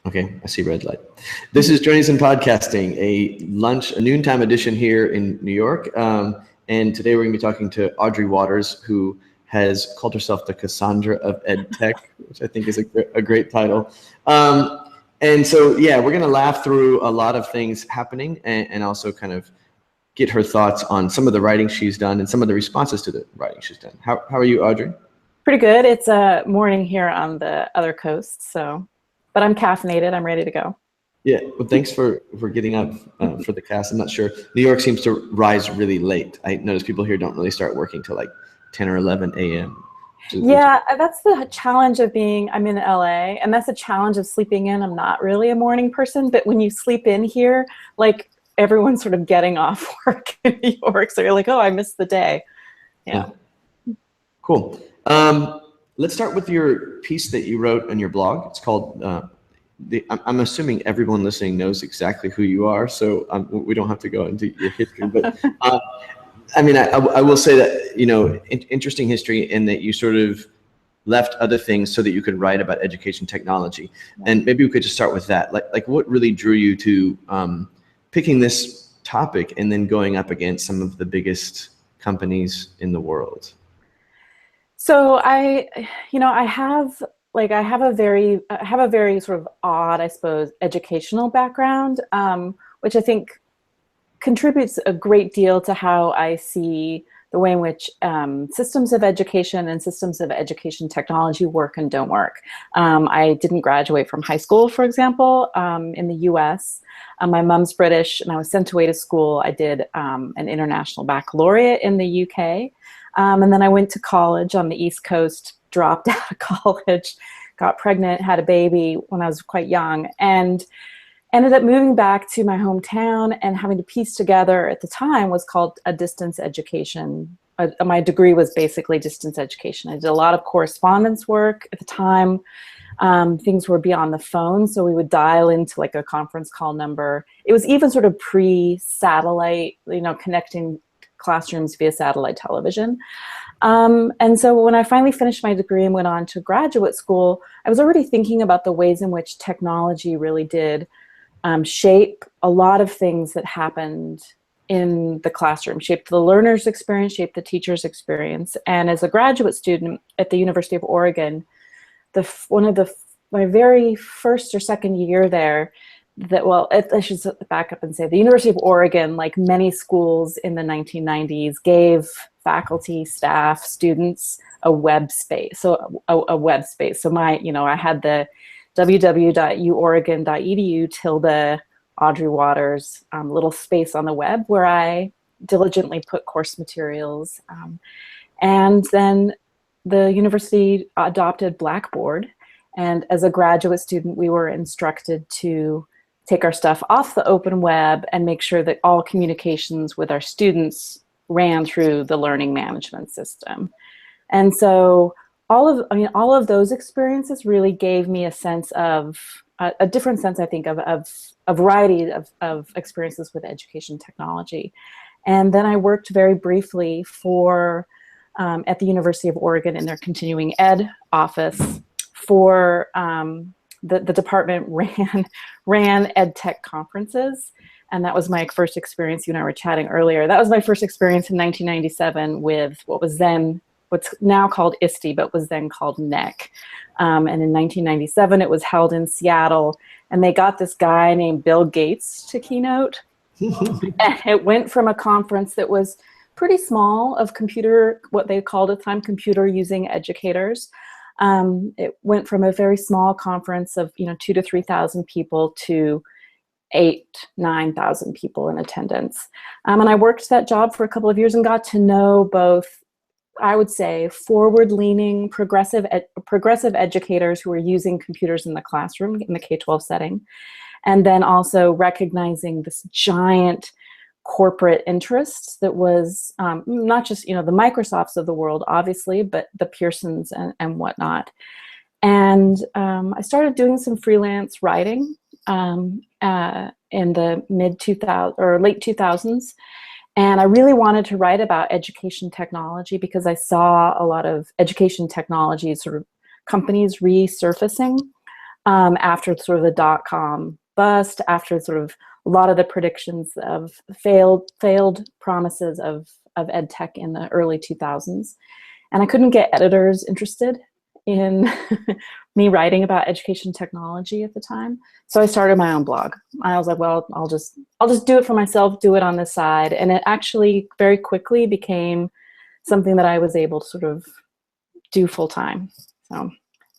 Okay, I see red light. This is Journeys in Podcasting, a noontime edition here in New York. And today we're going to be talking to Audrey Waters, who has called herself the Cassandra of EdTech, which I think is a great title. And so, yeah, we're going to laugh through a lot of things happening and also kind of get her thoughts on some of the writing she's done and some of the responses to the writing she's done. How are you, Audrey? Pretty good. It's a morning here on the other coast, but I'm caffeinated. I'm ready to go. Yeah, well, thanks for getting up for the cast. I'm not sure. New York seems to rise really late. I notice people here don't really start working till like 10 or 11 a.m. Yeah, that's the challenge of I'm in LA, and that's the challenge of sleeping in. I'm not really a morning person, but when you sleep in here, like everyone's sort of getting off work in New York, so you're like, oh, I missed the day. Yeah. Cool. Let's start with your piece that you wrote on your blog. It's called, I'm assuming everyone listening knows exactly who you are, so we don't have to go into your history. But I mean, I will say that, interesting history in that you sort of left other things so that you could write about education technology. And maybe we could just start with that. Like what really drew you to picking this topic and then going up against some of the biggest companies in the world? So I have a very sort of odd, I suppose, educational background, which I think contributes a great deal to how I see the way in which systems of education and systems of education technology work and don't work. I didn't graduate from high school, for example, in the US. My mom's British, and I was sent away to school. I did an international baccalaureate in the UK. And then I went to college on the East Coast, dropped out of college, got pregnant, had a baby when I was quite young, and ended up moving back to my hometown and having to piece together, at the time, was called a distance education. My degree was basically distance education. I did a lot of correspondence work. At the time, things were beyond the phone, so we would dial into like a conference call number. It was even sort of pre-satellite, connecting classrooms via satellite television. And so when I finally finished my degree and went on to graduate school, I was already thinking about the ways in which technology really did shape a lot of things that happened in the classroom, shaped the learner's experience, shaped the teacher's experience. And as a graduate student at the University of Oregon, my very first or second year there, I should back up and say the University of Oregon, like many schools in the 1990s, gave faculty, staff, students a web space. So a web space. So I had the www.uoregon.edu Audrey Waters little space on the web where I diligently put course materials. And then the university adopted Blackboard. And as a graduate student, we were instructed to take our stuff off the open web and make sure that all communications with our students ran through the learning management system. And so all of those experiences really gave me a sense of a different sense, I think, of a variety of experiences with education technology. And then I worked very briefly at the University of Oregon in their continuing ed office for the department ran ed tech conferences. And that was my first experience. You and I were chatting earlier. That was my first experience in 1997 with what's now called ISTE, but was then called NEC. And in 1997, it was held in Seattle. And they got this guy named Bill Gates to keynote. And it went from a conference that was pretty small of what they called at the time, computer using educators. It went from a very small conference of 2,000 to 3,000 people to 8,000-9,000 people in attendance. And I worked that job for a couple of years and got to know both, I would say, forward-leaning, progressive educators who were using computers in the classroom in the K-12 setting, and then also recognizing this giant corporate interest that was not just the Microsofts of the world, obviously, but the Pearsons and whatnot. And I started doing some freelance writing in the mid-2000s or late 2000s. And I really wanted to write about education technology because I saw a lot of education technology sort of companies resurfacing. after sort of the dot-com bust, after sort of a lot of the predictions of failed promises of ed tech in the early 2000s. And I couldn't get editors interested in me writing about education technology at the time. So I started my own blog. I was like, well, I'll just do it for myself, do it on the side. And it actually very quickly became something that I was able to sort of do full time. So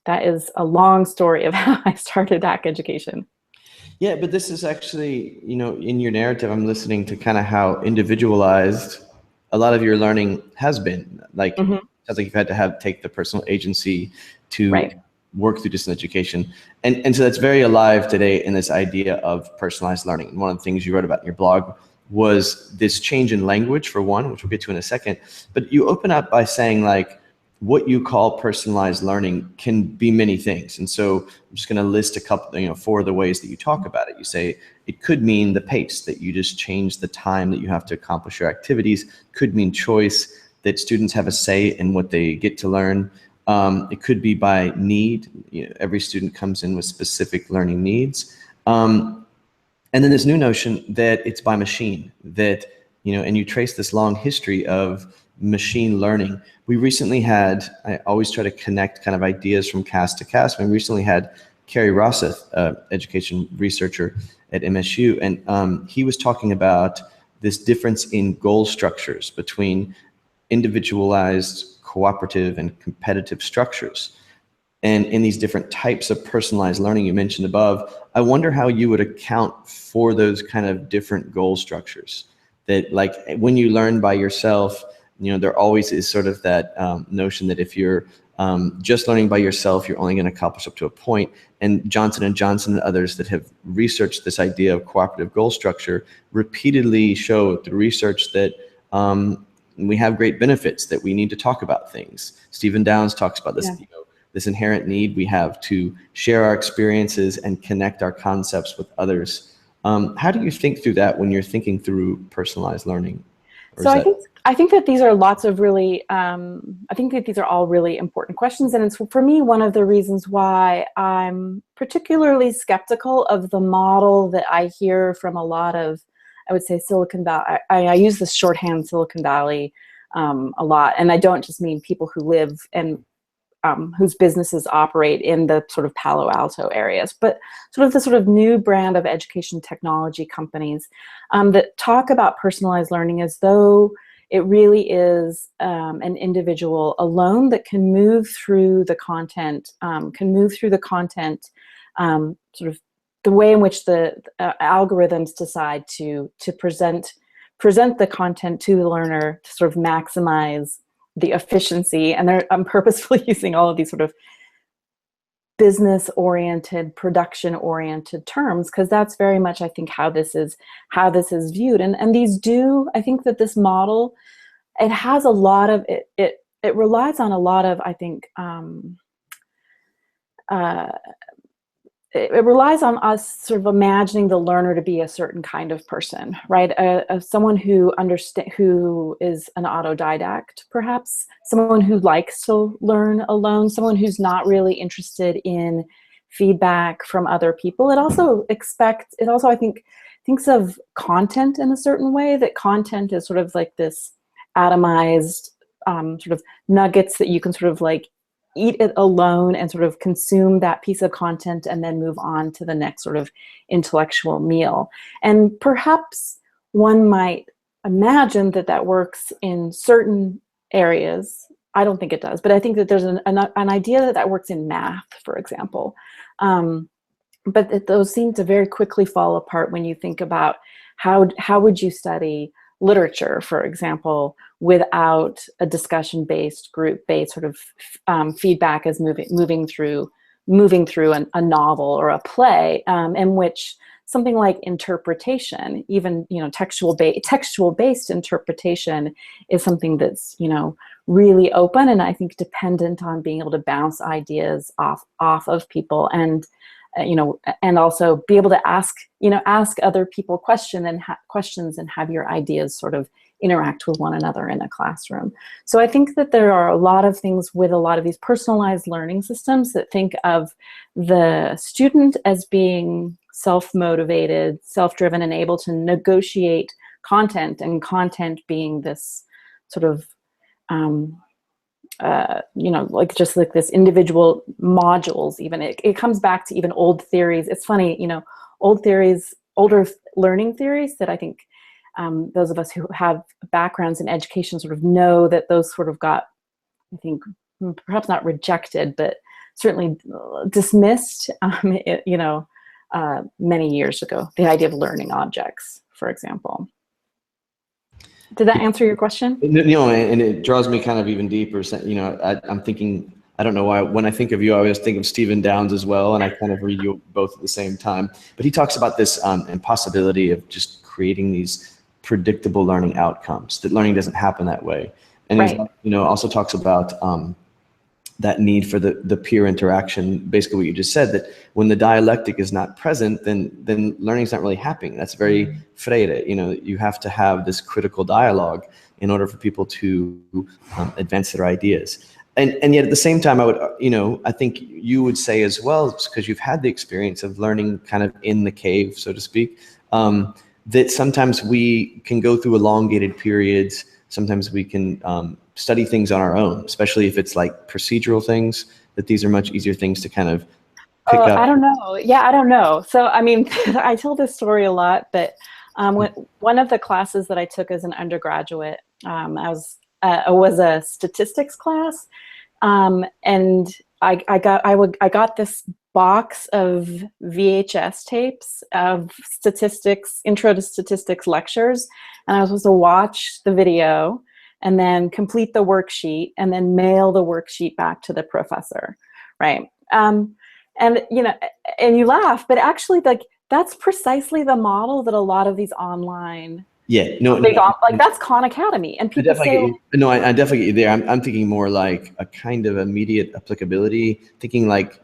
that is a long story of how I started Hack Education. Yeah, but this is actually, you know, in your narrative, I'm listening to kind of how individualized a lot of your learning has been. Like, sounds like you've had to take the personal agency to work through distance education. And so that's very alive today in this idea of personalized learning. And one of the things you wrote about in your blog was this change in language, for one, which we'll get to in a second. But you open up by saying, like, what you call personalized learning can be many things. And so I'm just going to list a couple, you know, 4 of the ways that you talk about it. You say it could mean the pace, that you just change the time that you have to accomplish your activities. Could mean choice, that students have a say in what they get to learn. It could be by need. You know, every student comes in with specific learning needs. And then this new notion that it's by machine, that, you know, and you trace this long history of machine learning. We recently had, I always try to connect kind of ideas from cast to cast. We recently had Kerry Rosseth, education researcher at MSU, and he was talking about this difference in goal structures between individualized, cooperative, and competitive structures. And in these different types of personalized learning you mentioned above, I wonder how you would account for those kind of different goal structures. That, like, when you learn by yourself, you know, there always is sort of that notion that if you're just learning by yourself, you're only going to accomplish up to a point. And Johnson & Johnson and others that have researched this idea of cooperative goal structure repeatedly show through research that we have great benefits, that we need to talk about things. Stephen Downes talks about this, you know, this inherent need we have to share our experiences and connect our concepts with others. How do you think through that when you're thinking through personalized learning? So I think that these are lots of really, I think that these are all really important questions. And it's, for me, one of the reasons why I'm particularly skeptical of the model that I hear from a lot of, I would say, Silicon Valley. I use this shorthand, Silicon Valley, a lot. And I don't just mean people who live and whose businesses operate in the sort of Palo Alto areas, but sort of the sort of new brand of education technology companies that talk about personalized learning as though it really is an individual alone that can move through the content, sort of the way in which the algorithms decide to present the content to the learner to sort of maximize the efficiency. And I'm purposefully using all of these sort of business-oriented, production-oriented terms, because that's very much, I think, how this is viewed. And these do, I think that this model, it has a lot of, it relies on a lot of, I think, it relies on us sort of imagining the learner to be a certain kind of person, right? Someone who is an autodidact, perhaps, someone who likes to learn alone, someone who's not really interested in feedback from other people. It also, I think, thinks of content in a certain way, that content is sort of like this atomized sort of nuggets that you can sort of like eat it alone and sort of consume that piece of content and then move on to the next sort of intellectual meal. And perhaps one might imagine that that works in certain areas. I don't think it does, but I think that there's an idea that works in math, for example. But those seem to very quickly fall apart when you think about how would you study literature, for example, without a discussion-based, group-based sort of feedback as moving through a novel or a play, in which something like interpretation, even textual-based interpretation, is something that's really open, and I think dependent on being able to bounce ideas off of people, and and also be able to ask other people questions and have your ideas sort of interact with one another in a classroom. So I think that there are a lot of things with a lot of these personalized learning systems that think of the student as being self-motivated, self-driven, and able to negotiate content, and content being this sort of you know, like just like this individual modules. Even it comes back to even old theories. It's funny, you know, old theories, older learning theories that I think those of us who have backgrounds in education sort of know that those sort of got, I think, perhaps not rejected, but certainly dismissed, you know, many years ago. The idea of learning objects, for example. Did that answer your question? You know, and it draws me kind of even deeper. You know, I'm thinking, I don't know why, when I think of you, I always think of Stephen Downes as well, and I kind of read you both at the same time. But he talks about this impossibility of just creating these predictable learning outcomes, that learning doesn't happen that way. And right. He, you know, also talks about that need for the peer interaction, basically what you just said, that when the dialectic is not present, then learning is not really happening. That's very Freire. You know, you have to have this critical dialogue in order for people to advance their ideas. And yet at the same time, I would, you know, I think you would say as well, because you've had the experience of learning kind of in the cave, so to speak, that sometimes we can go through elongated periods. Sometimes we can study things on our own, especially if it's like procedural things, that these are much easier things to kind of pick up. I don't know. Yeah, I don't know. So, I mean, I tell this story a lot, but one of the classes that I took as an undergraduate, was a statistics class. And I got this box of VHS tapes of statistics, intro to statistics lectures. And I was supposed to watch the video and then complete the worksheet and then mail the worksheet back to the professor, right? And you know, and you laugh, but actually, like, that's precisely the model that a lot of these online, yeah, no, like that's Khan Academy, and people say, no, I definitely get you there. I'm thinking more like a kind of immediate applicability, thinking like,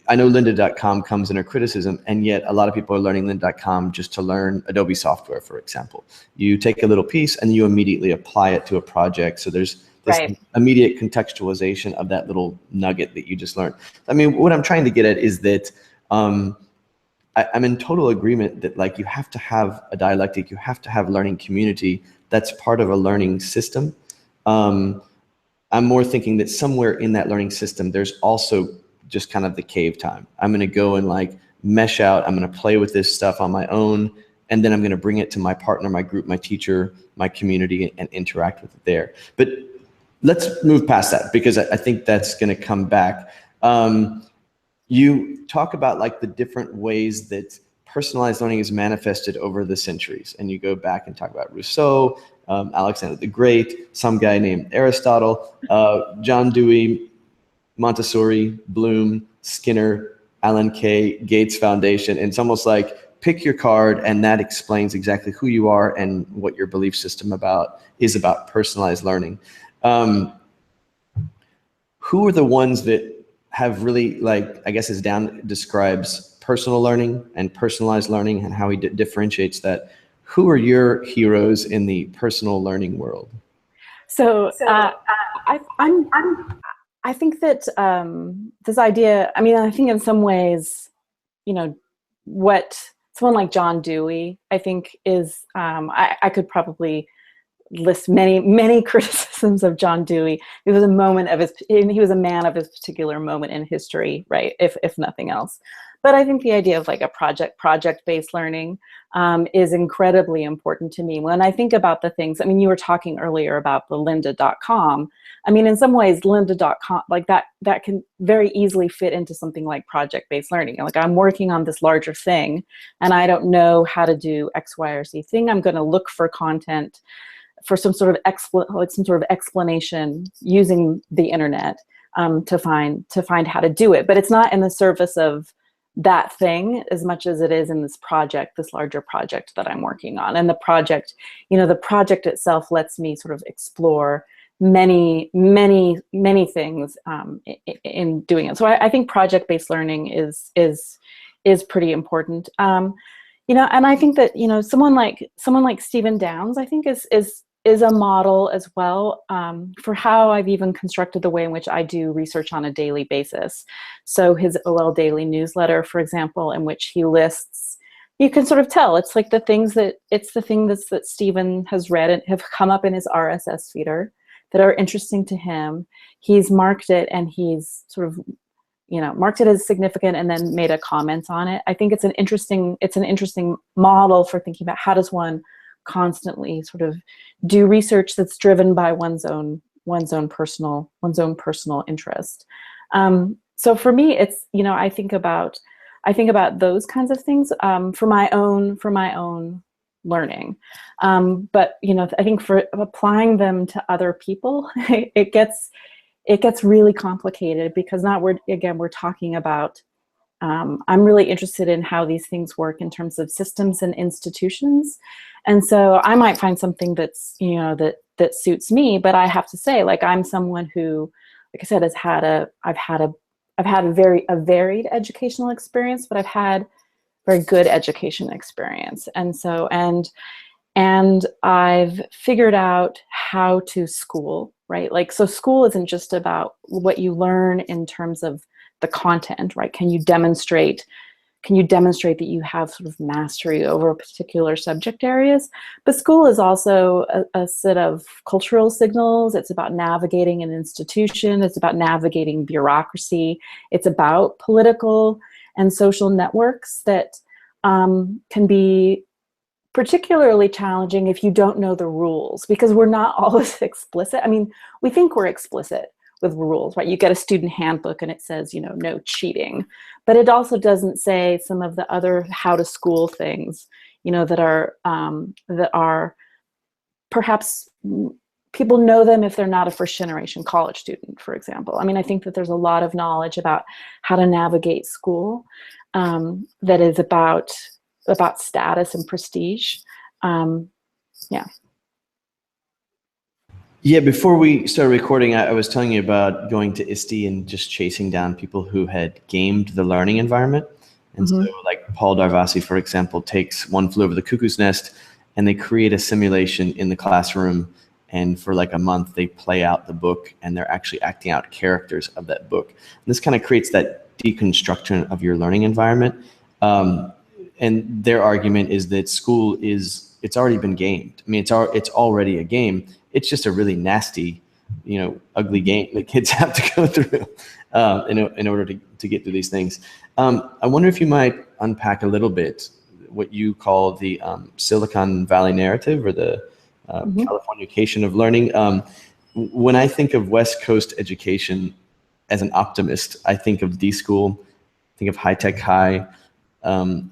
I know lynda.com comes in a criticism, and yet a lot of people are learning lynda.com just to learn Adobe software, for example. You take a little piece and you immediately apply it to a project. So there's this immediate contextualization of that little nugget that you just learned. I mean, what I'm trying to get at is that I'm in total agreement that, like, you have to have a dialectic, you have to have learning community. That's part of a learning system. I'm more thinking that somewhere in that learning system, there's also just kind of the cave time. I'm going to go and like mesh out. I'm going to play with this stuff on my own. And then I'm going to bring it to my partner, my group, my teacher, my community, and interact with it there. But let's move past that, because I think that's going to come back. You talk about like the different ways that personalized learning is manifested over the centuries. And you go back and talk about Rousseau, Alexander the Great, some guy named Aristotle, John Dewey, Montessori, Bloom, Skinner, Alan Kay, Gates Foundation. And it's almost like pick your card, and that explains exactly who you are and what your belief system is about personalized learning. Who are the ones that have really, like, I guess describes personal learning and personalized learning and how he differentiates that? Who are your heroes in the personal learning world? So I think that this idea, I mean, I think in some ways, you know, what someone like John Dewey, I think is, I could probably list many criticisms of John Dewey. He was a man of his particular moment in history, right? If nothing else. But I think the idea of like a project-based learning is incredibly important to me. When I think about the things, I mean, you were talking earlier about the lynda.com. I mean, in some ways, lynda.com, like that can very easily fit into something like project-based learning. Like, I'm working on this larger thing, and I don't know how to do X, Y, or Z thing. I'm going to look for content for some sort of explanation using the internet to find how to do it. But it's not in the service of that thing as much as it is in this project, this larger project that I'm working on. And the project, you know, the project itself lets me sort of explore many things in doing it. So I think project-based learning is pretty important. You know, and I think that, you know, someone like Stephen Downes, I think is is a model as well for how I've even constructed the way in which I do research on a daily basis. So his OL Daily newsletter, for example, in which he lists, you can sort of tell it's like the things that that Stephen has read and have come up in his RSS feeder that are interesting to him. He's marked it, and he's sort of, you know, marked it as significant and then made a comment on it. I think it's an interesting model for thinking about how does one constantly sort of do research that's driven by one's own personal interest. So for me, it's, you know, I think about those kinds of things for my own learning. But, you know, I think for applying them to other people, it gets really complicated, because we're talking about, I'm really interested in how these things work in terms of systems and institutions. And so I might find something that's, you know, that suits me, but I have to say, like, I'm someone who, like I said, I've had a varied educational experience, but I've had very good education experience. And so, and I've figured out how to school, right? Like, so school isn't just about what you learn in terms of the content, right? Can you demonstrate that you have sort of mastery over particular subject areas? But school is also a set of cultural signals. It's about navigating an institution. It's about navigating bureaucracy. It's about political and social networks that can be particularly challenging if you don't know the rules, because we're not always explicit. I mean, we think we're explicit with rules, right? You get a student handbook and it says, you know, no cheating, but it also doesn't say some of the other how to school things, you know, that are perhaps people know them if they're not a first generation college student, for example. I mean, I think that there's a lot of knowledge about how to navigate school that is about status and prestige. Yeah. Yeah, before we started recording, I was telling you about going to ISTE and just chasing down people who had gamed the learning environment. And so, like, Paul Darvasi, for example, takes One Flew Over the Cuckoo's Nest, and they create a simulation in the classroom, and for like a month they play out the book, and they're actually acting out characters of that book. And this kind of creates that deconstruction of your learning environment. And their argument is that school it's already been gamed. I mean, it's already a game. It's just a really nasty, you know, ugly game that kids have to go through in order to get through these things. I wonder if you might unpack a little bit what you call the Silicon Valley narrative, or the Californication of learning. When I think of West Coast education as an optimist, I think of D-School, think of High Tech High,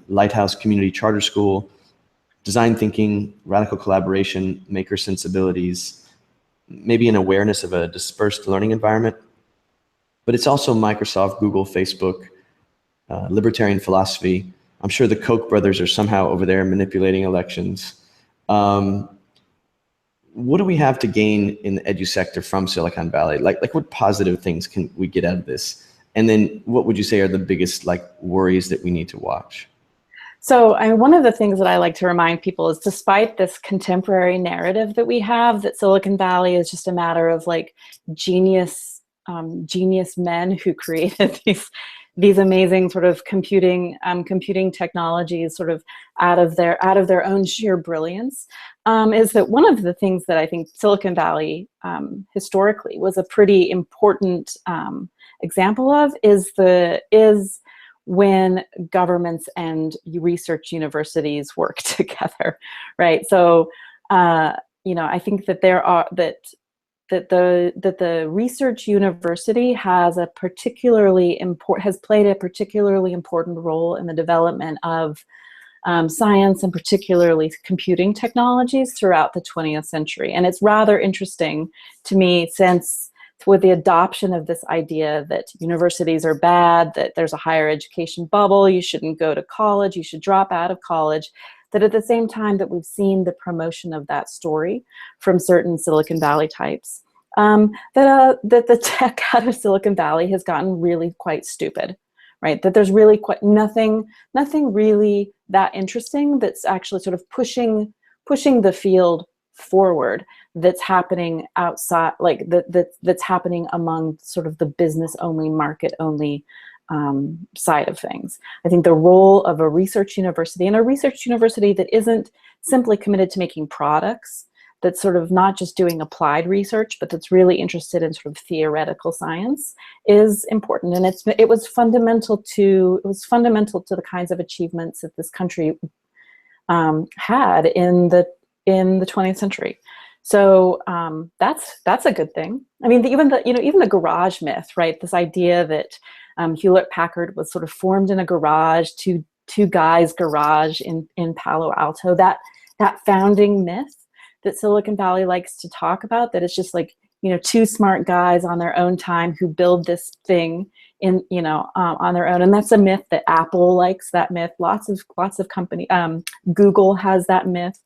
Lighthouse Community Charter School, design thinking, radical collaboration, maker sensibilities, maybe an awareness of a dispersed learning environment. But it's also Microsoft, Google, Facebook, libertarian philosophy. I'm sure the Koch brothers are somehow over there manipulating elections. What do we have to gain in the edu sector from Silicon Valley? Like what positive things can we get out of this? And then what would you say are the biggest worries that we need to watch? So one of the things that I like to remind people is, despite this contemporary narrative that we have, that Silicon Valley is just a matter of genius men who created these amazing sort of computing technologies sort of out of their own sheer brilliance, is that one of the things that I think Silicon Valley historically was a pretty important example of is when governments and research universities work together, right? So, I think that the research university has played a particularly important role in the development of science, and particularly computing technologies throughout the 20th century. And it's rather interesting to me, since with the adoption of this idea that universities are bad, that there's a higher education bubble, you shouldn't go to college, you should drop out of college, that at the same time that we've seen the promotion of that story from certain Silicon Valley types, that the tech out of Silicon Valley has gotten really quite stupid, right? That there's really quite nothing really that interesting that's actually sort of pushing the field forward that's happening outside, like that's happening among sort of the business only, market only side of things. I think the role of a research university, and a research university that isn't simply committed to making products, that's sort of not just doing applied research, but that's really interested in sort of theoretical science, is important. And it was fundamental to the kinds of achievements that this country had in the 20th century. So that's a good thing. I mean, even the garage myth, right? This idea that Hewlett Packard was sort of formed in a garage, two guys' garage in Palo Alto. That founding myth that Silicon Valley likes to talk about, that it's just like, two smart guys on their own time who build this thing on their own. And that's a myth that Apple likes, that myth. Lots of company, Google has that myth.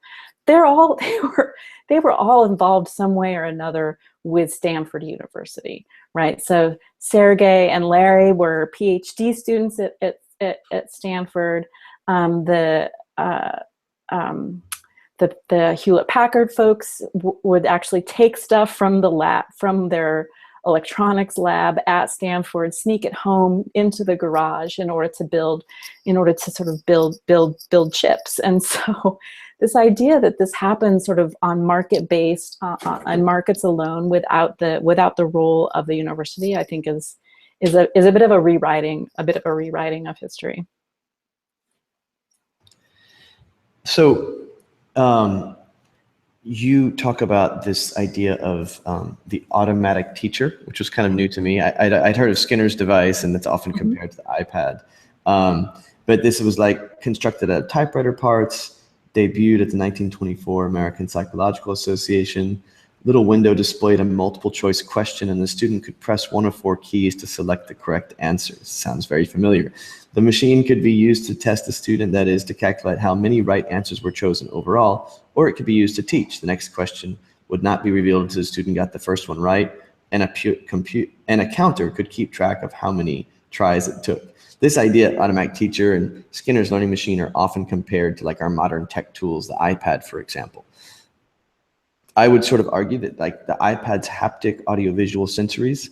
They were all involved some way or another with Stanford University, right? So Sergey and Larry were PhD students at Stanford. The Hewlett Packard folks would actually take stuff from the lab, from their electronics lab at Stanford, sneak it home into the garage in order to sort of build chips. And so this idea that this happens sort of on market-based, on markets alone, without the role of the university, I think is a bit of a rewriting of history. So you talk about this idea of the automatic teacher, which was kind of new to me. I'd heard of Skinner's device, and it's often compared to the iPad. But this was like constructed out of typewriter parts, debuted at the 1924 American Psychological Association. Little window displayed a multiple choice question, and the student could press one of 4 keys to select the correct answers. Sounds very familiar. The machine could be used to test the student, that is, to calculate how many right answers were chosen overall, or it could be used to teach. The next question would not be revealed until the student got the first one right, and a counter could keep track of how many tries it took. This idea, automatic teacher and Skinner's learning machine, are often compared to like our modern tech tools, the iPad, for example. I would sort of argue that like the iPad's haptic audiovisual sensories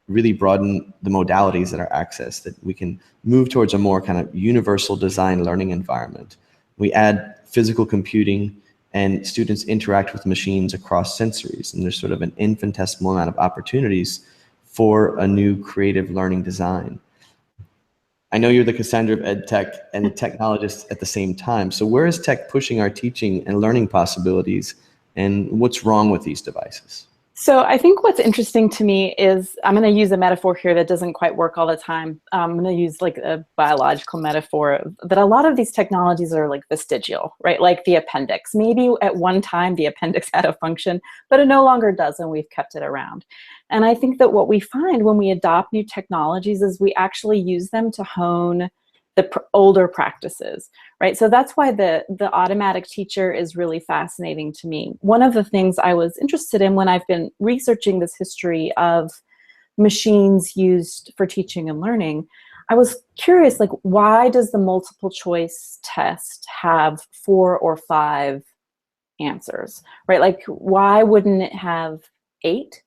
really broaden the modalities that are accessed, that we can move towards a more kind of universal design learning environment. We add physical computing, and students interact with machines across sensories, and there's sort of an infinitesimal amount of opportunities for a new creative learning design. I know you're the Cassandra of ed tech and the technologist at the same time. So where is tech pushing our teaching and learning possibilities, and what's wrong with these devices? So I think what's interesting to me is, I'm going to use a metaphor here that doesn't quite work all the time. I'm going to use like a biological metaphor, that a lot of these technologies are like vestigial, right? Like the appendix. Maybe at one time the appendix had a function, but it no longer does, and we've kept it around. And I think that what we find when we adopt new technologies is we actually use them to hone the older practices, right? So that's why the automatic teacher is really fascinating to me. One of the things I was interested in when I've been researching this history of machines used for teaching and learning, I was curious, like, why does the multiple choice test have 4 or 5 answers, right? Like, why wouldn't it have 8?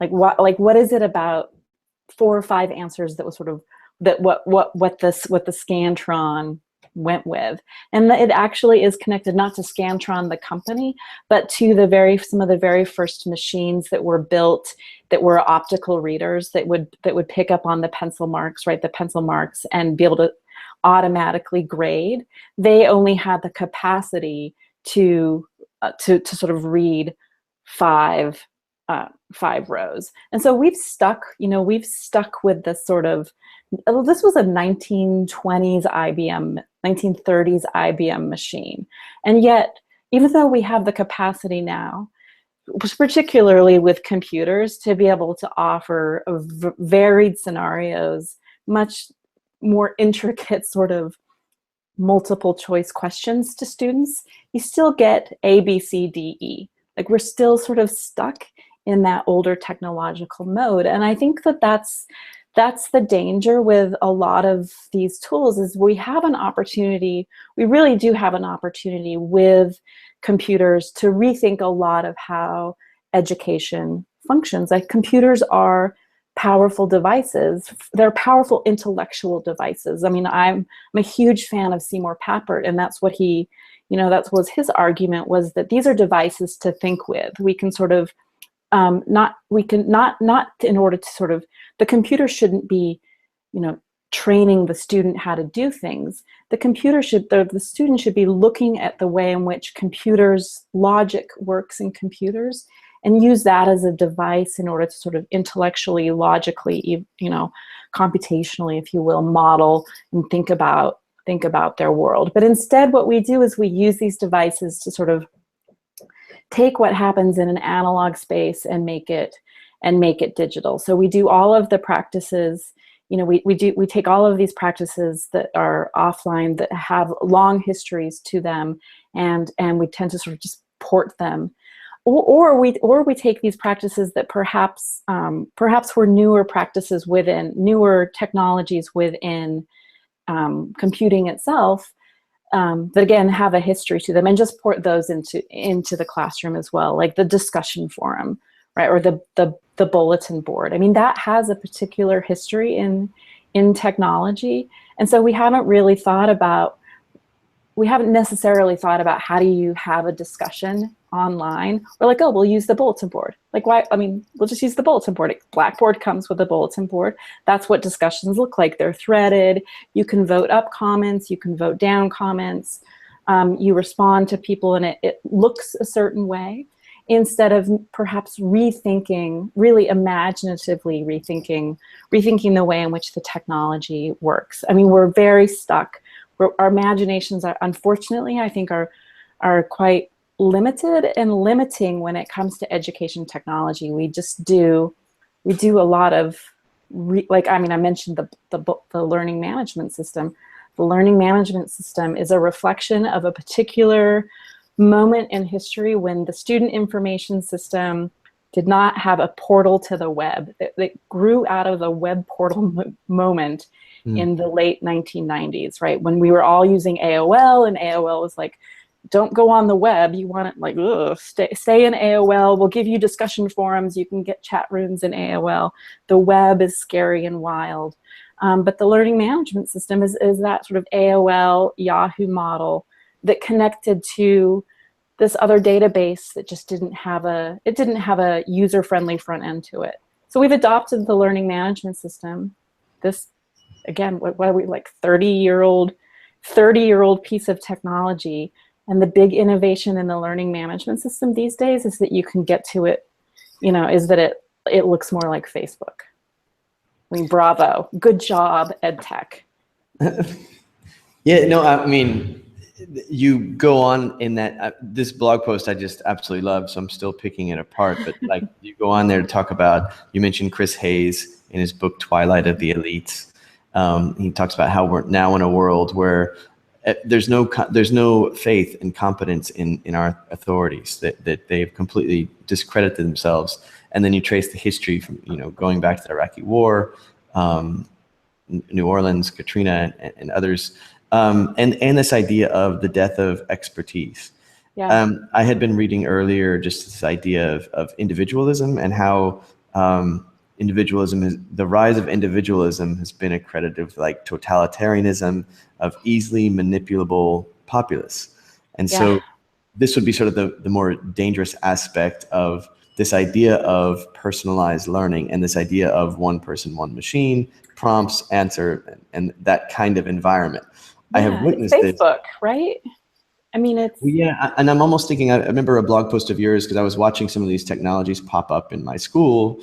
Like, what is it about 4 or 5 answers that was sort of what the Scantron went with? And it actually is connected not to Scantron the company, but to some of the very first machines that were built that were optical readers that would pick up on the pencil marks, right? The pencil marks, and be able to automatically grade. They only had the capacity to sort of read 5 rows. And so we've stuck with this sort of, this was a 1920s IBM, 1930s IBM machine. And yet, even though we have the capacity now, particularly with computers, to be able to offer varied scenarios, much more intricate sort of multiple choice questions to students, you still get A, B, C, D, E. Like, we're still sort of stuck in that older technological mode. And I think that that's that's the danger with a lot of these tools, is we have an opportunity, we really do have an opportunity with computers to rethink a lot of how education functions. Like, computers are powerful devices. They're powerful intellectual devices. I mean, I'm a huge fan of Seymour Papert, and that's what he, that was his argument, was that these are devices to think with. We can sort of not in order to sort of, the computer shouldn't be, training the student how to do things. The student should be looking at the way in which logic works in computers, and use that as a device in order to sort of intellectually, logically, computationally, if you will, model and think about their world. But instead, what we do is we use these devices to sort of take what happens in an analog space and make it digital. So we do all of the practices, we take all of these practices that are offline, that have long histories to them, and we tend to sort of just port them. Or we take these practices that perhaps were newer practices within, newer technologies within computing itself, that again have a history to them, and just port those into the classroom as well, like the discussion forum, right, or the bulletin board. I mean, that has a particular history in technology, and so we haven't necessarily thought about how do you have a discussion online. We're like, oh, we'll use the bulletin board. Like, why? I mean, we'll just use the bulletin board. Blackboard comes with a bulletin board. That's what discussions look like. They're threaded. You can vote up comments. You can vote down comments. You respond to people, and it looks a certain way, instead of perhaps rethinking, really imaginatively rethinking the way in which the technology works. I mean, we're very stuck. Our imaginations are, unfortunately, I think, are quite limited and limiting when it comes to education technology. We do a lot of, I mentioned the learning management system. The learning management system is a reflection of a particular moment in history when the student information system did not have a portal to the web. It grew out of the web portal moment in the late 1990s, right? When we were all using AOL, and AOL was like, don't go on the web. You want it like, stay in AOL. We'll give you discussion forums. You can get chat rooms in AOL. The web is scary and wild. But the learning management system is that sort of AOL, Yahoo model that connected to this other database that just didn't have a user-friendly front end to it. So we've adopted the learning management system. This, again, what are we, like, 30-year-old piece of technology. And the big innovation in the learning management system these days is that you can get to it, is that it looks more like Facebook. I mean, bravo, good job, EdTech. Yeah, no, I mean, you go on in that, this blog post I just absolutely love, so I'm still picking it apart, but like, you go on there to talk about, you mentioned Chris Hayes in his book, Twilight of the Elites. He talks about how we're now in a world where there's no faith and competence in our authorities, that they've completely discredited themselves. And then you trace the history from, going back to the Iraqi War, New Orleans, Katrina, and others, and this idea of the death of expertise. Yeah. I had been reading earlier just this idea of individualism, and how the rise of individualism has been accredited with like totalitarianism, of easily manipulable populace. And so this would be sort of the more dangerous aspect of this idea of personalized learning, and this idea of one person, one machine, prompts, answer, and that kind of environment. I have witnessed Facebook, right? I mean, it's... Yeah, and I'm almost thinking, I remember a blog post of yours, because I was watching some of these technologies pop up in my school,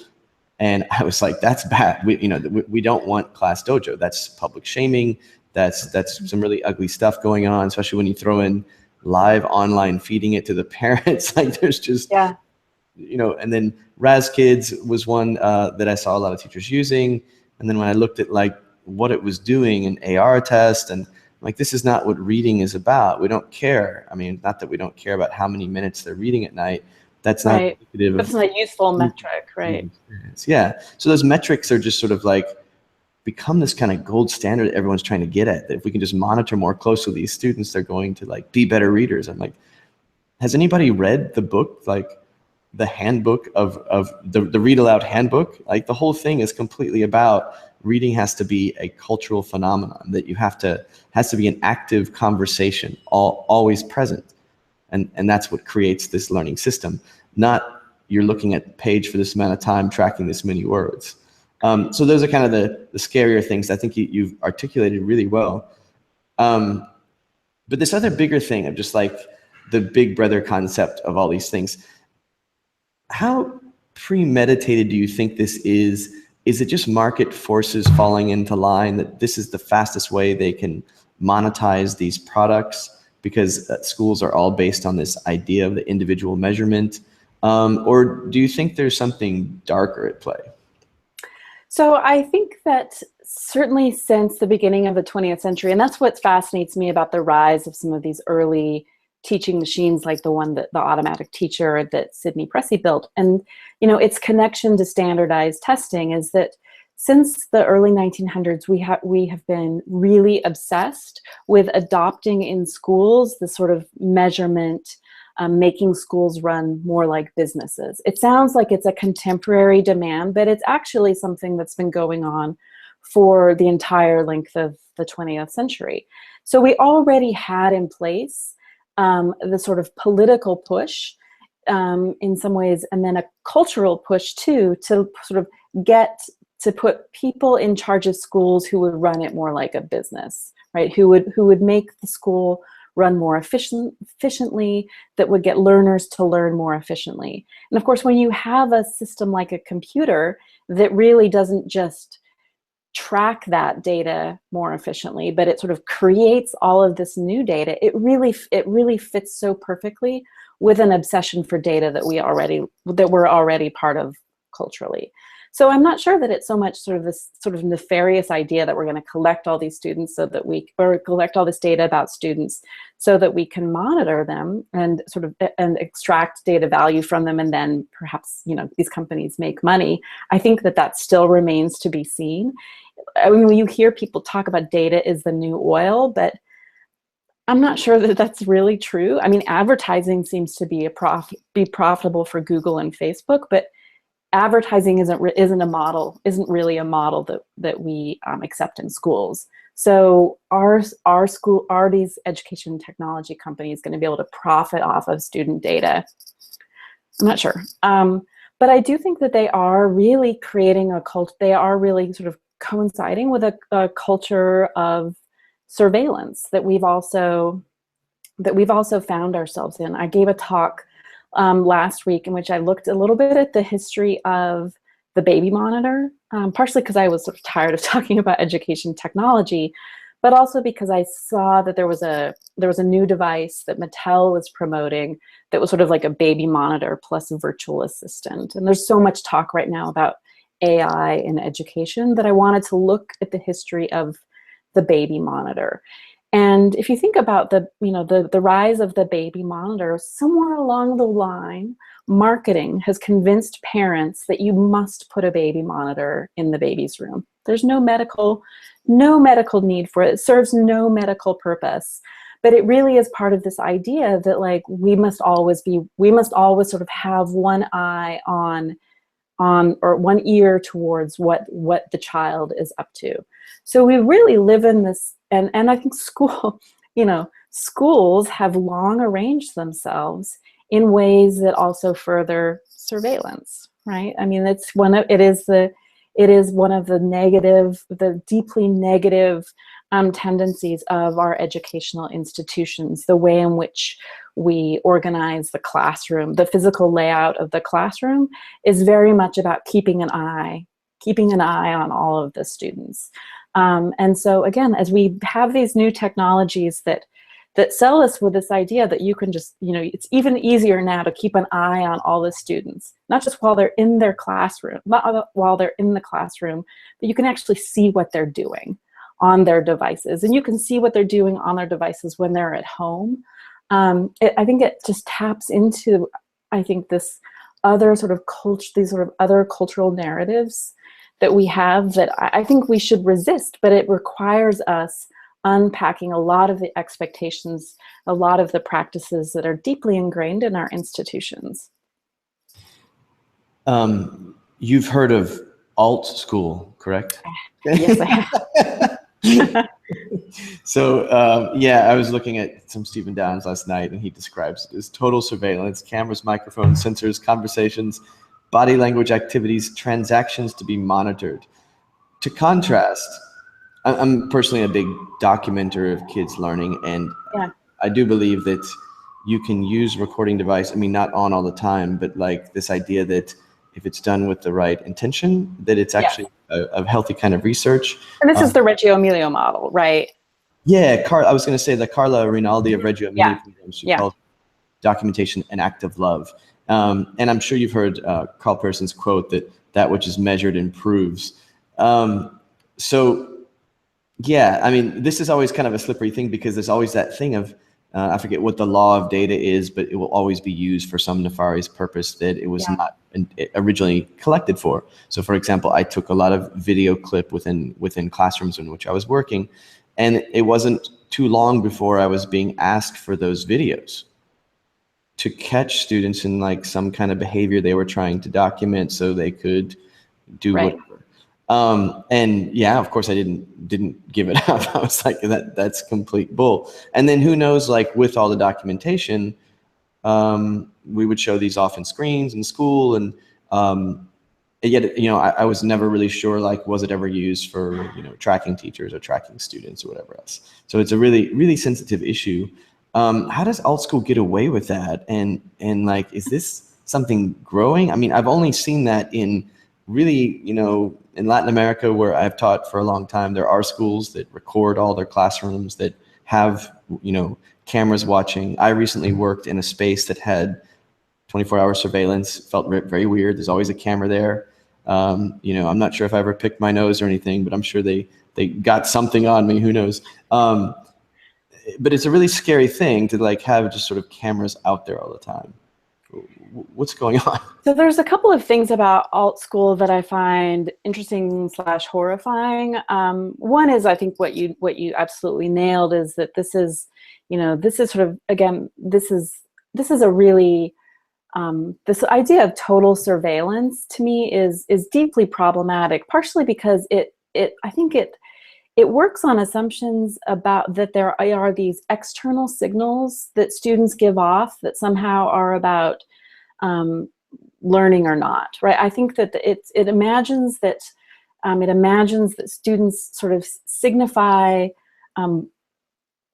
and I was like, that's bad. We don't want Class Dojo. That's public shaming. That's some really ugly stuff going on, especially when you throw in live online feeding it to the parents. Like, there's just, and then Raz Kids was one that I saw a lot of teachers using. And then when I looked at like what it was doing, an AR test, and like, this is not what reading is about. We don't care. I mean, not that we don't care about how many minutes they're reading at night. That's not indicative of... That's not a useful metric, right? Yeah. So those metrics are just sort of like become this kind of gold standard that everyone's trying to get at. That if we can just monitor more closely these students, they're going to like be better readers. I'm like, has anybody read the book, like the handbook of the Read Aloud handbook? Like the whole thing is completely about reading has to be a cultural phenomenon, that has to be an active conversation, always present. And that's what creates this learning system, not you're looking at the page for this amount of time, tracking this many words. So those are kind of the scarier things. I think you've articulated really well. But this other bigger thing of just like the big brother concept of all these things, how premeditated do you think this is? Is it just market forces falling into line that this is the fastest way they can monetize these products because schools are all based on this idea of the individual measurement? Or do you think there's something darker at play? So I think that certainly since the beginning of the 20th century, and that's what fascinates me about the rise of some of these early teaching machines, like the one that the automatic teacher that Sidney Pressey built, and its connection to standardized testing, is that since the early 1900s, we have been really obsessed with adopting in schools the sort of measurement, making schools run more like businesses. It sounds like it's a contemporary demand, but it's actually something that's been going on for the entire length of the 20th century. So we already had in place the sort of political push in some ways, and then a cultural push too, to sort of get to put people in charge of schools who would run it more like a business, right? Who would make the school run more efficiently, that would get learners to learn more efficiently. And of course, when you have a system like a computer that really doesn't just track that data more efficiently, but it sort of creates all of this new data, it really fits so perfectly with an obsession for data that we're already part of culturally. So I'm not sure that it's so much sort of this sort of nefarious idea that we're going to collect all these students or collect all this data about students so that we can monitor them and and extract data value from them, and then perhaps these companies make money. I think that still remains to be seen. I mean, when you hear people talk about data is the new oil, but I'm not sure that that's really true. I mean, advertising seems to be profitable for Google and Facebook, but advertising isn't really a model that we accept in schools. So our school, Audrey's education technology company, is going to be able to profit off of student data. I'm not sure, but I do think that they are really creating a cult. They are really sort of coinciding with a culture of surveillance that we've also found ourselves in. I gave a talk last week in which I looked a little bit at the history of the baby monitor, partially because I was sort of tired of talking about education technology, but also because I saw that there was a new device that Mattel was promoting that was sort of like a baby monitor plus a virtual assistant. And there's so much talk right now about AI in education that I wanted to look at the history of the baby monitor. And if you think about the rise of the baby monitor, somewhere along the line, marketing has convinced parents that you must put a baby monitor in the baby's room. There's no medical need for it. It serves no medical purpose. But it really is part of this idea that like we must always sort of have one eye on or one ear towards what the child is up to. So we really live in this, and I think schools have long arranged themselves in ways that also further surveillance, right? I mean, it is one of the deeply negative tendencies of our educational institutions, the way in which we organize the classroom. The physical layout of the classroom is very much about keeping an eye on all of the students. And so again, as we have these new technologies that sell us with this idea that you can just, it's even easier now to keep an eye on all the students, not just while they're in their classroom, not while they're in the classroom, but you can actually see what they're doing on their devices. And you can see what they're doing on their devices when they're at home. I think it just taps into, this other sort of culture, these sort of other cultural narratives that we have that I think we should resist, but it requires us unpacking a lot of the expectations, a lot of the practices that are deeply ingrained in our institutions. You've heard of Altschool, correct? Yes, I have. So yeah, I was looking at some Stephen Downes last night, and he describes it as total surveillance: cameras, microphones, sensors, conversations, body language activities, transactions to be monitored. To contrast, I'm personally a big documenter of kids learning, and Yeah. I do believe that you can use recording device. I mean, not on all the time, but like this idea that if it's done with the right intention, that it's actually a healthy kind of research. And this is the Reggio Emilio model, right? Yeah, I was going to say the Carla Rinaldi of Reggio Emilia, she called documentation an act of love. And I'm sure you've heard Carl Pearson's quote that that which is measured improves. So yeah, I mean, this is always kind of a slippery thing, because there's always that thing of, I forget what the law of data is, but it will always be used for some nefarious purpose that it was not originally collected for. So for example, I took a lot of video clip within classrooms in which I was working, and it wasn't too long before I was being asked for those videos to catch students in like some kind of behavior they were trying to document so they could do whatever. And yeah, of course I didn't give it up. I was like, that's complete bull. And then who knows, like with all the documentation, we would show these off in screens in school, and yet, you know, I was never really sure, like, was it ever used for, you know, tracking teachers or tracking students or whatever else. So it's a really, really sensitive issue. How does Altschool get away with that? And like, is this something growing? I mean, I've only seen that in really, you know, in Latin America, where I've taught for a long time, there are schools that record all their classrooms, that have, you know, cameras watching. I recently worked in a space that had 24-hour surveillance. Felt very weird. There's always a camera there. You know, I'm not sure if I ever picked my nose or anything, but I'm sure they got something on me. Who knows? But it's a really scary thing to like have just sort of cameras out there all the time. What's going on? So there's a couple of things about Altschool that I find interesting / horrifying. One is, I think what you absolutely nailed is that this is, you know, this is sort of, again, this is a really, this idea of total surveillance to me is deeply problematic, partially because I think it works on assumptions about that there are these external signals that students give off that somehow are about learning or not, right? I think that it imagines that students sort of signify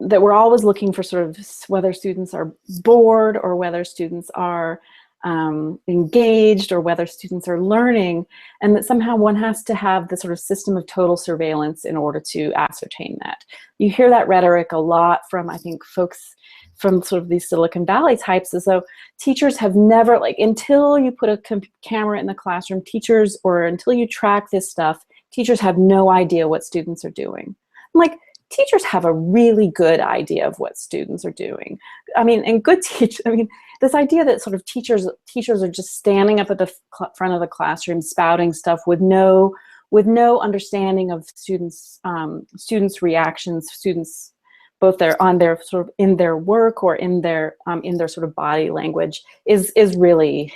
that we're always looking for sort of whether students are bored or whether students are engaged or whether students are learning, and that somehow one has to have the sort of system of total surveillance in order to ascertain that. You hear that rhetoric a lot from, I think, folks from sort of these Silicon Valley types, as though teachers have never, like, until you put a camera in the classroom, teachers, or until you track this stuff, teachers have no idea what students are doing. I'm like, teachers have a really good idea of what students are doing. I mean, and good teachers, I mean, this idea that sort of teachers are just standing up at the front of the classroom spouting stuff with no understanding of students' reactions, students both in their work or in their sort of body language is really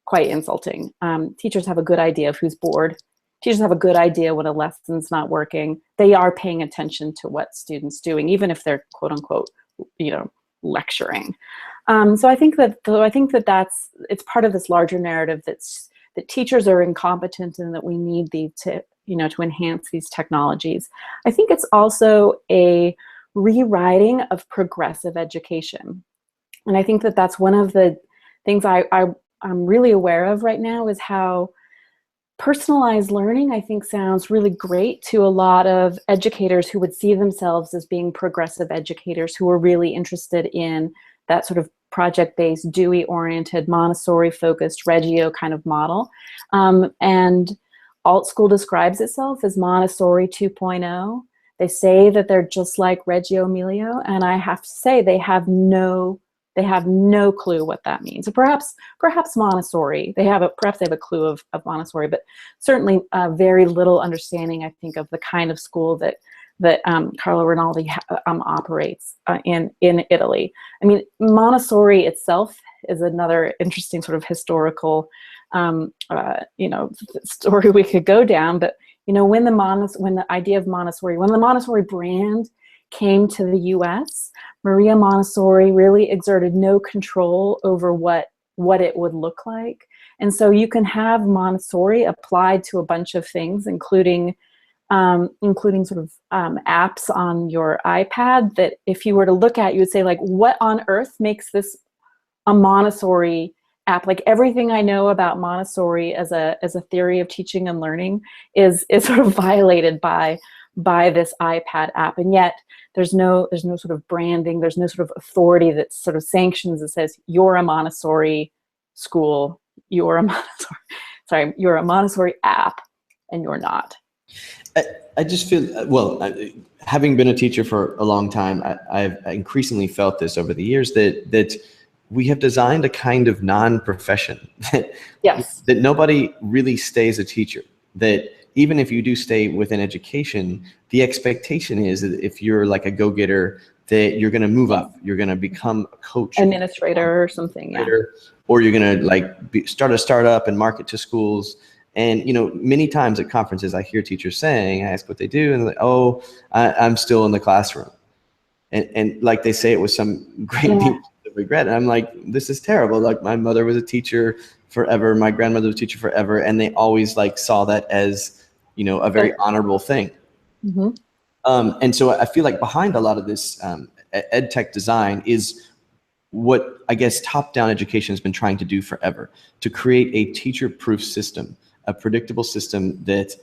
quite insulting. Teachers have a good idea of who's bored. Teachers have a good idea when a lesson's not working. They are paying attention to what students doing, even if they're quote unquote, you know, lecturing. So I think that it's part of this larger narrative that teachers are incompetent and that we need to enhance these technologies. I think it's also a rewriting of progressive education, and I think that that's one of the things I'm really aware of right now, is how personalized learning, I think, sounds really great to a lot of educators who would see themselves as being progressive educators, who are really interested in that sort of project-based, Dewey-oriented, Montessori-focused, Reggio kind of model. And Altschool describes itself as Montessori 2.0. They say that they're just like Reggio Emilio, and I have to say they have no they have no clue what that means. So perhaps Montessori, perhaps they have a clue of Montessori, but certainly very little understanding, I think, of the kind of school that Carlo Rinaldi operates in Italy. I mean, Montessori itself is another interesting sort of historical, story we could go down. But when the Montessori brand came to the U.S., Maria Montessori really exerted no control over what it would look like, and so you can have Montessori applied to a bunch of things, including sort of apps on your iPad that if you were to look at, you would say, like, what on earth makes this a Montessori app? Like, everything I know about Montessori as a theory of teaching and learning is sort of violated by this iPad app, and yet there's no sort of branding, there's no sort of authority that sort of sanctions that says you're a Montessori school, you're a Montessori app, and you're not. I just feel, having been a teacher for a long time, I've increasingly felt this over the years that we have designed a kind of non-profession Yes. that nobody really stays a teacher. That even if you do stay within education, the expectation is that if you're like a go-getter, that you're going to move up, you're going to become a coach, administrator or something, or you're going to start a startup and market to schools. And many times at conferences, I hear teachers saying, I ask what they do, and they're like, "Oh, I'm still in the classroom," and like they say it with some great deep regret. And I'm like, this is terrible. Like, my mother was a teacher forever, my grandmother was a teacher forever, and they always saw that as a very honorable thing. Mm-hmm. And so I feel like behind a lot of this ed tech design is what I guess top-down education has been trying to do forever, to create a teacher-proof system, a predictable system that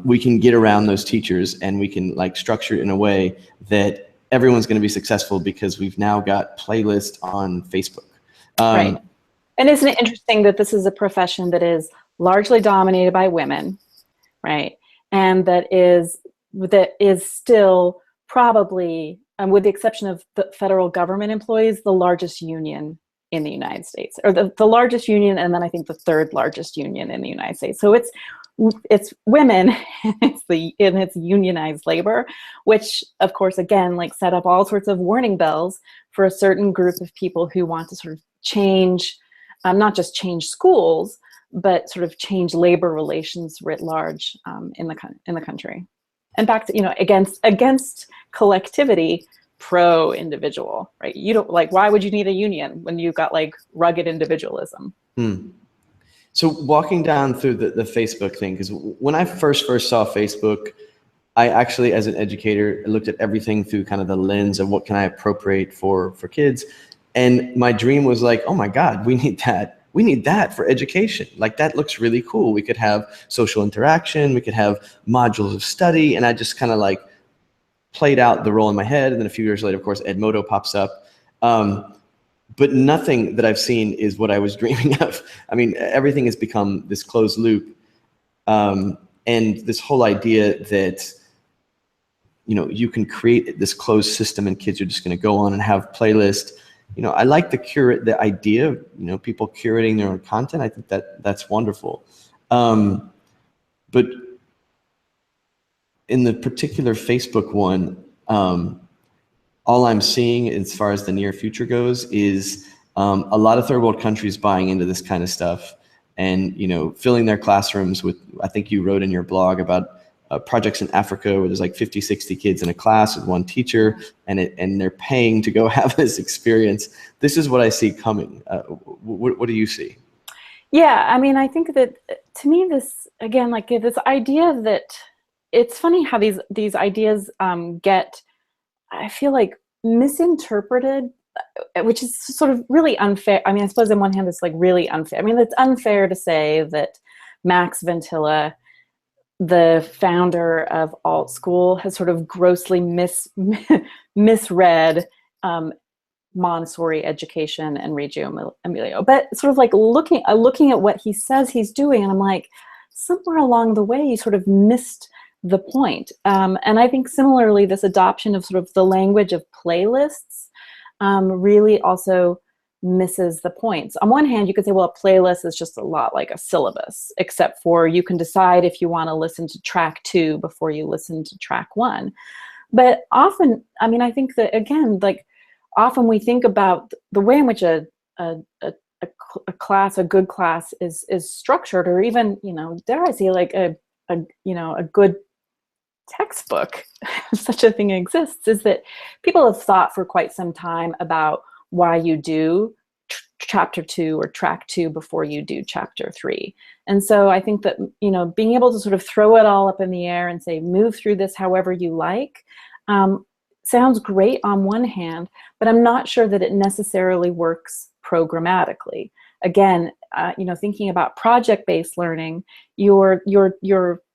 we can get around those teachers, and we can structure it in a way that everyone's going to be successful because we've now got playlists on Facebook. Right. And isn't it interesting that this is a profession that is largely dominated by women, right? And that is still probably, with the exception of the federal government employees, the largest union in the United States, or the largest union, and then I think the third largest union in the United States. So it's women, and it's unionized labor, which of course again set up all sorts of warning bells for a certain group of people who want to sort of change, not just change schools, but sort of change labor relations writ large in the country. And back to against collectivity, pro individual, right? You don't why would you need a union when you've got rugged individualism? So walking down through the Facebook thing, because when I first saw Facebook, I actually, as an educator, looked at everything through kind of the lens of what can I appropriate for kids. And my dream was oh my God, we need that. We need that for education. That looks really cool. We could have social interaction. We could have modules of study. And I just kind of played out the role in my head. And then a few years later, of course, Edmodo pops up. But nothing that I've seen is what I was dreaming of. I mean, everything has become this closed loop. And this whole idea that, you can create this closed system and kids are just going to go on and have playlists. I like the idea of, people curating their own content. I think that's wonderful. But in the particular Facebook one, all I'm seeing as far as the near future goes is a lot of third world countries buying into this kind of stuff and, filling their classrooms with, I think you wrote in your blog about projects in Africa where there's 50, 60 kids in a class with one teacher, and they're paying to go have this experience. This is what I see coming. What do you see? Yeah, I mean, I think that to me, this, again, this idea that it's funny how these ideas get, I feel misinterpreted, which is sort of really unfair. I mean, I suppose on one hand, it's really unfair. I mean, it's unfair to say that Max Ventilla, the founder of Altschool, has sort of grossly misread Montessori education and Reggio Emilia. But sort of looking at what he says he's doing, and I'm somewhere along the way, you sort of missed the point. And I think similarly, this adoption of sort of the language of playlists really also misses the points. On one hand, you could say, well, a playlist is just a lot like a syllabus, except for you can decide if you want to listen to track 2 before you listen to track 1. But often, I mean, I think that, again, like, often we think about the way in which a class, a good class is structured, or even, you know, dare I say, like a good textbook, if such a thing exists, is that people have thought for quite some time about why you do chapter 2 or track 2 before you do chapter 3. And so I think that, you know, being able to sort of throw it all up in the air and say, move through this however you like, sounds great on one hand, but I'm not sure that it necessarily works programmatically. Again, you know, thinking about project-based learning, you're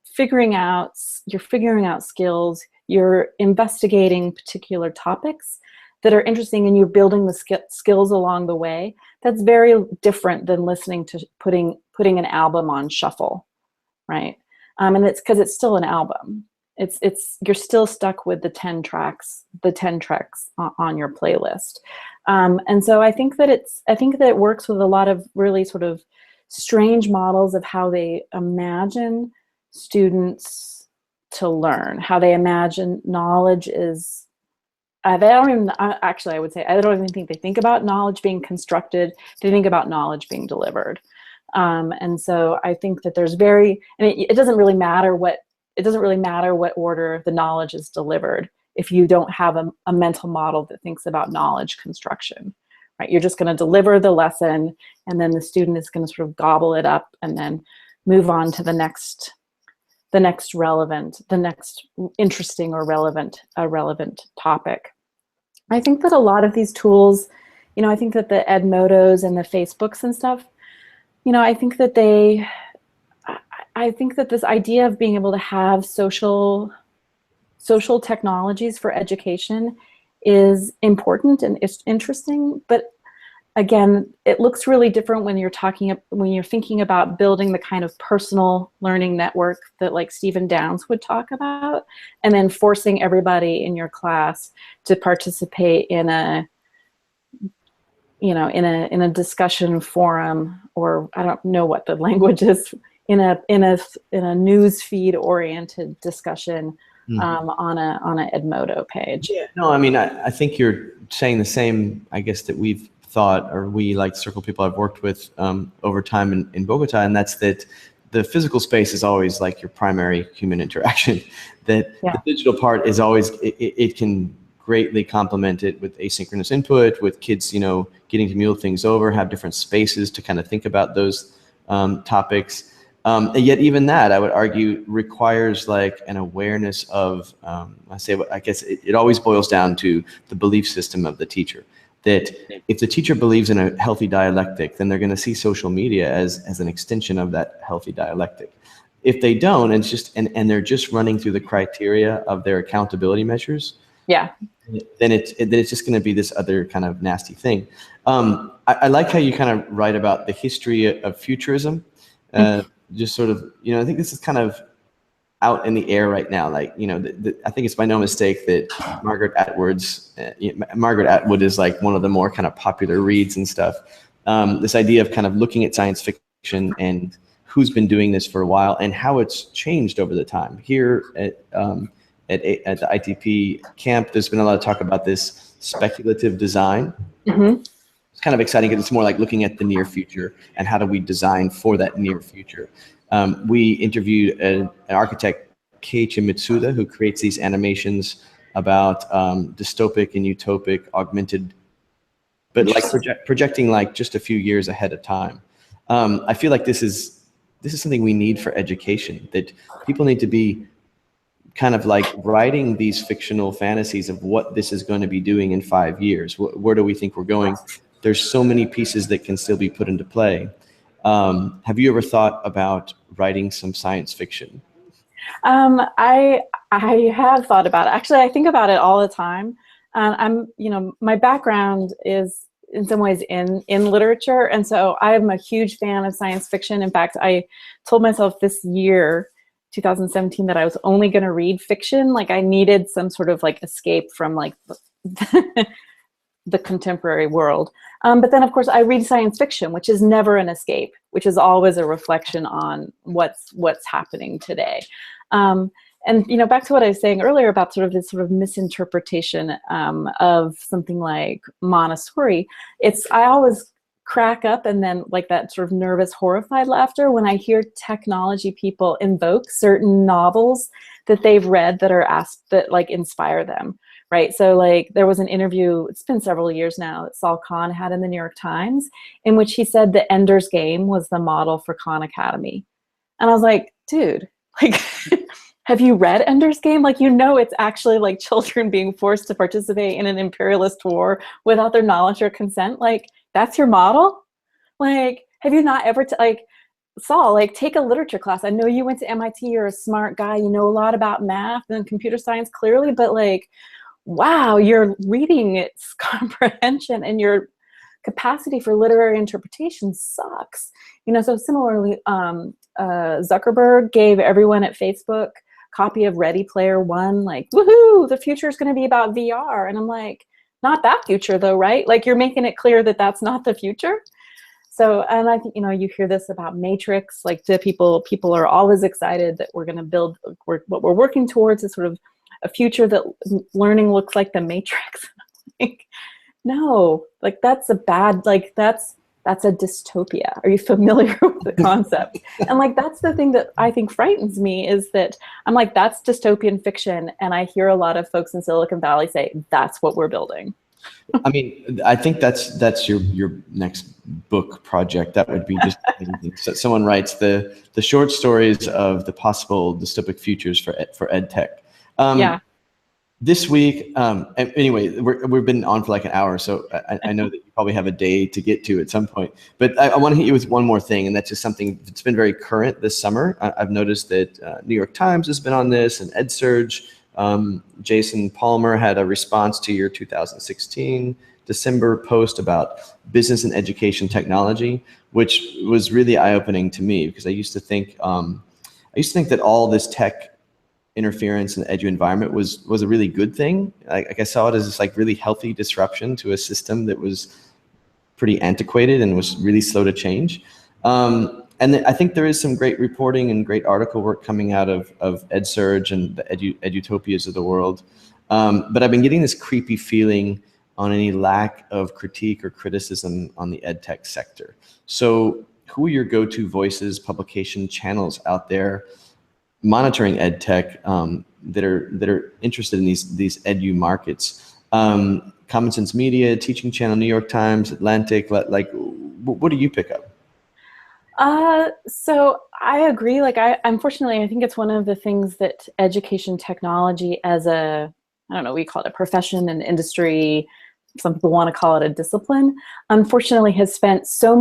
figuring out skills, you're investigating particular topics that are interesting, and you're building the skills along the way. That's very different than listening to putting an album on shuffle, right? And it's because it's still an album. You're still stuck with the 10 tracks on your playlist. And so I think that it works with a lot of really sort of strange models of how they imagine students to learn, how they imagine knowledge is. I would say I don't even think they think about knowledge being constructed. They think about knowledge being delivered. And so I think that it doesn't really matter what order the knowledge is delivered if you don't have a mental model that thinks about knowledge construction, right? You're just going to deliver the lesson, and then the student is going to sort of gobble it up and then move on to the next interesting or relevant topic. I think that a lot of these tools, you know, I think that the Edmodos and the Facebooks and stuff, you know, I think that this idea of being able to have social technologies for education is important and it's interesting, but again, it looks really different when you're thinking about building the kind of personal learning network that like Stephen Downes would talk about, and then forcing everybody in your class to participate in a discussion forum, or I don't know what the language is, in a news feed oriented discussion on a Edmodo page. Yeah, no, I mean, I think you're saying the same, I guess, that we've thought, or we, like circle people I've worked with over time in Bogota, and that's that the physical space is always like your primary human interaction. That the digital part is always, it can greatly complement it with asynchronous input, with kids, you know, getting to mule things over, have different spaces to kind of think about those topics. And yet even that, I would argue, requires like an awareness of, I guess it always boils down to the belief system of the teacher. That if the teacher believes in a healthy dialectic, then they're going to see social media as an extension of that healthy dialectic. If they don't, and it's just and they're just running through the criteria of their accountability measures, then it's just going to be this other kind of nasty thing. I like how you kind of write about the history of futurism. Just sort of, you know, I think this is kind of out in the air right now. Like, you know, I think it's by no mistake that Margaret Atwood is like one of the more kind of popular reads and stuff. This idea of kind of looking at science fiction and who's been doing this for a while and how it's changed over the time. Here at the ITP camp, there's been a lot of talk about this speculative design. It's kind of exciting because it's more like looking at the near future and how do we design for that near future. We interviewed an architect, Keiichi Mitsuda, who creates these animations about dystopic and utopic augmented, but like projecting like just a few years ahead of time. I feel like this is something we need for education, that people need to be kind of like writing these fictional fantasies of what this is going to be doing in 5 years. Where do we think we're going? There's so many pieces that can still be put into play. Have you ever thought about writing some science fiction? I have thought about it. Actually, I think about it all the time. My background is in some ways in literature, and so I'm a huge fan of science fiction. In fact, I told myself this year, 2017, that I was only going to read fiction. Like I needed some sort of like escape from like the contemporary world. But then, of course, I read science fiction, which is never an escape, which is always a reflection on what's happening today. And back to what I was saying earlier about sort of this sort of misinterpretation of something like Montessori. I always crack up and then like that sort of nervous, horrified laughter when I hear technology people invoke certain novels that they've read that like inspire them, right? So like there was an interview, it's been several years now, that Saul Kahn had in the New York Times, in which he said that Ender's Game was the model for Khan Academy. And I was like, dude, like, have you read Ender's Game? Like, it's actually like children being forced to participate in an imperialist war without their knowledge or consent. Like, that's your model? Like, have you not ever, Saul, like, take a literature class. I know you went to MIT, you're a smart guy, you know a lot about math and computer science clearly, but like, wow, your reading comprehension and your capacity for literary interpretation sucks. So similarly, Zuckerberg gave everyone at Facebook a copy of Ready Player One, like, woohoo, the future is going to be about VR. And I'm like, not that future though, right? Like, you're making it clear that that's not the future. So, and I think, you hear this about Matrix, like the people are always excited that we're going to build, what we're working towards is sort of a future that learning looks like the Matrix. Like, no, like that's a dystopia. Are you familiar with the concept? And like, that's the thing that I think frightens me, is that I'm like, that's dystopian fiction. And I hear a lot of folks in Silicon Valley say, that's what we're building. I mean, I think that's your next book project. That would be just amazing. So someone writes the short stories of the possible dystopic futures for ed tech. Yeah. This week, anyway, we've been on for like an hour, so I know that you probably have a day to get to at some point. But I want to hit you with one more thing, and that's just something that's been very current this summer. I've noticed that New York Times has been on this, and EdSurge. Jason Palmer had a response to your 2016 December post about business and education technology, which was really eye-opening to me, because I used to think that all this tech interference in the edu environment was a really good thing. Like I saw it as this like really healthy disruption to a system that was pretty antiquated and was really slow to change. And I think there is some great reporting and great article work coming out of EdSurge and the edutopias of the world. But I've been getting this creepy feeling on any lack of critique or criticism on the ed tech sector. So who are your go-to voices, publication channels out there monitoring ed tech that are interested in these edu markets? Common Sense Media, Teaching Channel, New York Times, Atlantic, like what do you pick up? So I agree. Like, unfortunately, I think it's one of the things that education technology as I don't know, we call it a profession, an industry, some people want to call it a discipline, unfortunately has spent so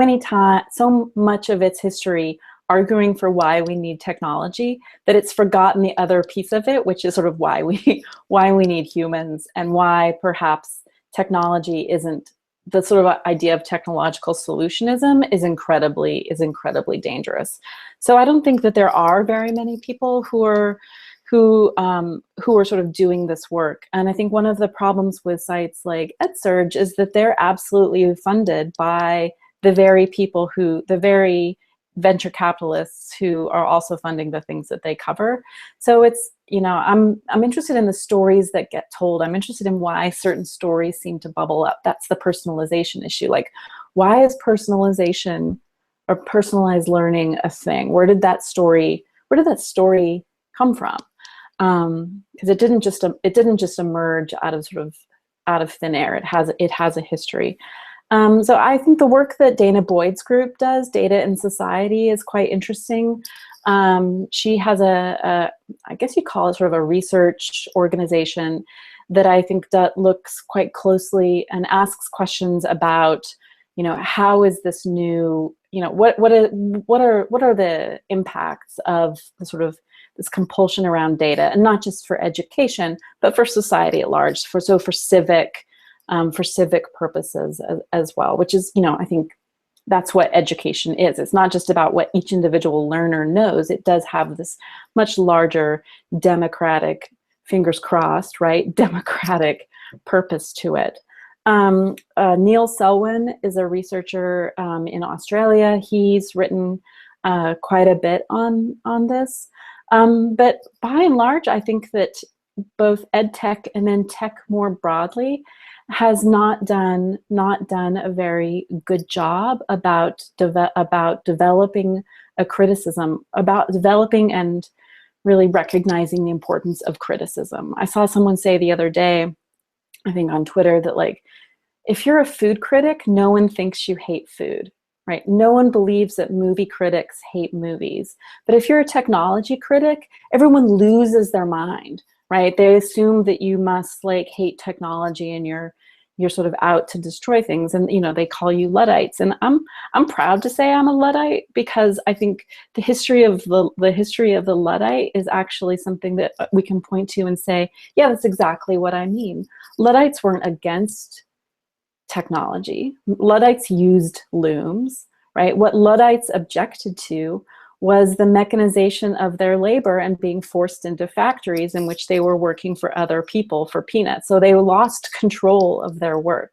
much of its history arguing for why we need technology that it's forgotten the other piece of it, which is sort of why we need humans, and why perhaps technology isn't the sort of idea of technological solutionism is incredibly dangerous. So I don't think that there are very many people who are sort of doing this work. And I think one of the problems with sites like EdSurge is that they're absolutely funded by the very venture capitalists who are also funding the things that they cover. So it's, I'm interested in the stories that get told. I'm interested in why certain stories seem to bubble up. That's the personalization issue. Like, why is personalization or personalized learning a thing? Where did that story come from? Because it didn't just emerge out of thin air. It has a history. So I think the work that Dana Boyd's group does, Data in Society, is quite interesting. She has I guess you call it sort of a research organization that I think that looks quite closely and asks questions about, how is this new, what are the impacts of the sort of this compulsion around data, and not just for education, but for society at large, for civic purposes as well, which is, I think that's what education is. It's not just about what each individual learner knows. It does have this much larger democratic, fingers crossed, right, democratic purpose to it. Neil Selwyn is a researcher in Australia. He's written quite a bit on this. But by and large, I think that both ed tech and then tech more broadly has not done a very good job about developing a criticism, about developing and really recognizing the importance of criticism. I saw someone say the other day, I think on Twitter, that like, if you're a food critic, no one thinks you hate food, right? No one believes that movie critics hate movies. But if you're a technology critic, everyone loses their mind, right? They assume that you must like hate technology and you're sort of out to destroy things, and they call you Luddites. And I'm proud to say I'm a Luddite, because I think the history of the Luddite is actually something that we can point to and say, yeah, that's exactly what I mean. Luddites weren't against technology. Luddites used looms, right? What Luddites objected to was the mechanization of their labor and being forced into factories in which they were working for other people for peanuts. So they lost control of their work.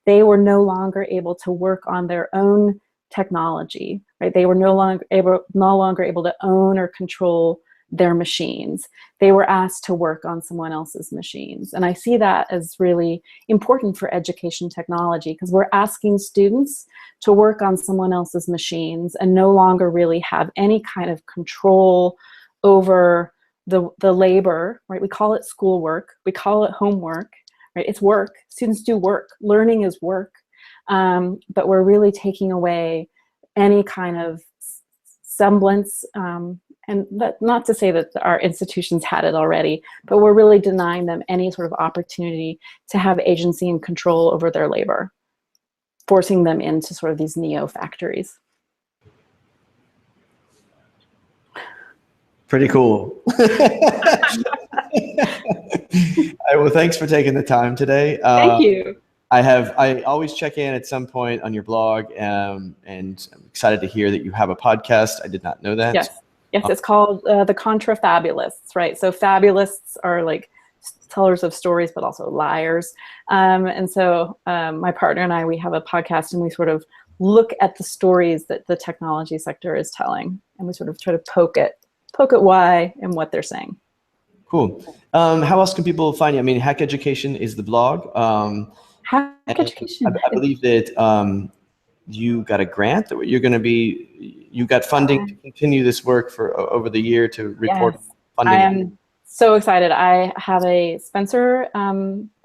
They were no longer able to work on their own technology, right? They were no longer able to own or control their machines. They were asked to work on someone else's machines. And I see that as really important for education technology, because we're asking students to work on someone else's machines and no longer really have any kind of control over the labor, right? We call it schoolwork, we call it homework, right? It's work. Students do work. Learning is work. But we're really taking away any kind of semblance, and not to say that our institutions had it already, but we're really denying them any sort of opportunity to have agency and control over their labor, forcing them into sort of these neo-factories. Pretty cool. Well, thanks for taking the time today. Thank you. I always check in at some point on your blog, and I'm excited to hear that you have a podcast. I did not know that. Yes, it's called The Contrafabulists, right? So fabulists are like tellers of stories, but also liars. And so my partner and I, we have a podcast, and we sort of look at the stories that the technology sector is telling, and we sort of try to poke at why and what they're saying. Cool. How else can people find you? I mean, Hack Education is the blog. Hack Education. I believe that you got a grant that you got funding to continue this work for over the year to report funding. I am so excited. I have a Spencer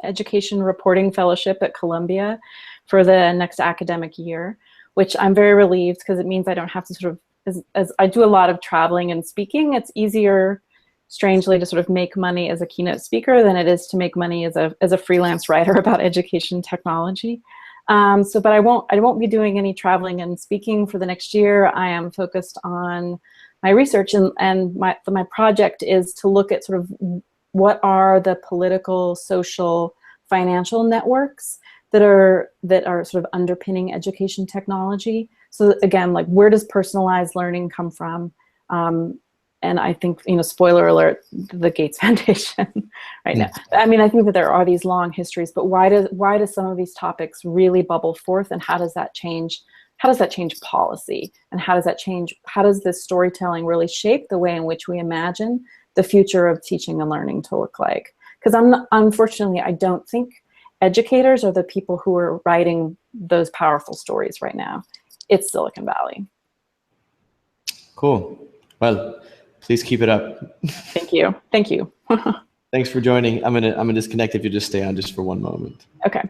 Education Reporting Fellowship at Columbia for the next academic year, which I'm very relieved, because it means I don't have to sort of, as I do a lot of traveling and speaking, it's easier, strangely, to sort of make money as a keynote speaker than it is to make money as a freelance writer about education technology. But I won't be doing any traveling and speaking for the next year. I am focused on my research, and my project is to look at sort of what are the political, social, financial networks that are sort of underpinning education technology. So again, like, where does personalized learning come from? And I think, spoiler alert, the Gates Foundation right now. I mean, I think that there are these long histories, but why does some of these topics really bubble forth, and how does that change policy, and how does this storytelling really shape the way in which we imagine the future of teaching and learning to look like? Because unfortunately, I don't think educators are the people who are writing those powerful stories right now. It's Silicon Valley. Cool. Well, please keep it up. Thank you. Thank you. Thanks for joining. I'm gonna disconnect if you just stay on just for one moment. Okay.